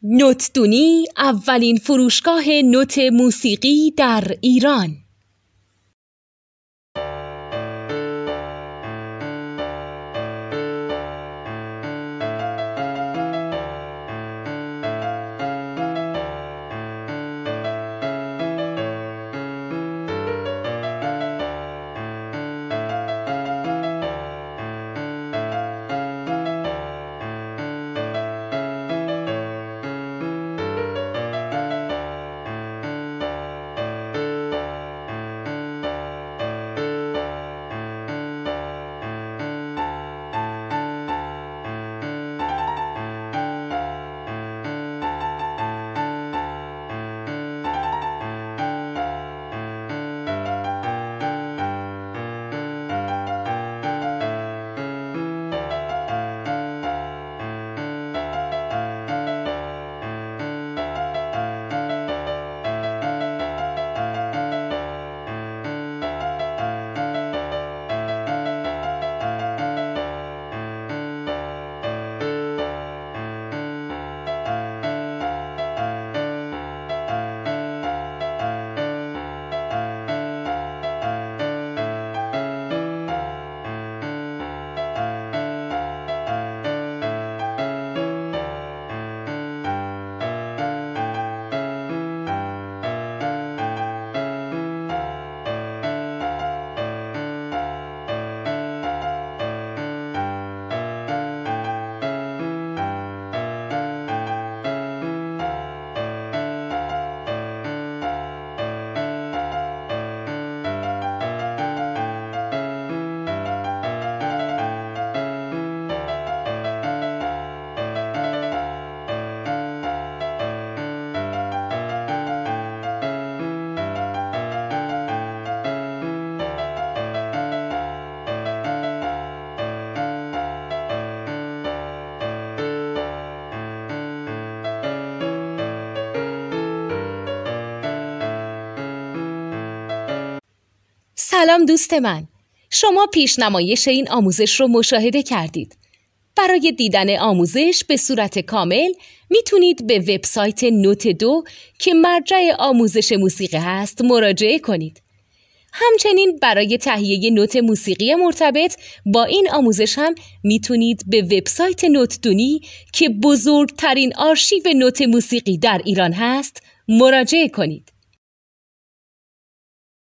نوتدونی اولین فروشگاه نوت موسیقی در ایران. سلام دوست من، شما پیشنمایش این آموزش رو مشاهده کردید. برای دیدن آموزش به صورت کامل میتونید به وبسایت نوت 2 که مرجع آموزش موسیقی هست مراجعه کنید. همچنین برای تهیه نوت موسیقی مرتبط با این آموزش هم میتونید به وبسایت نوتدونی که بزرگترین آرشیو نوت موسیقی در ایران هست مراجعه کنید.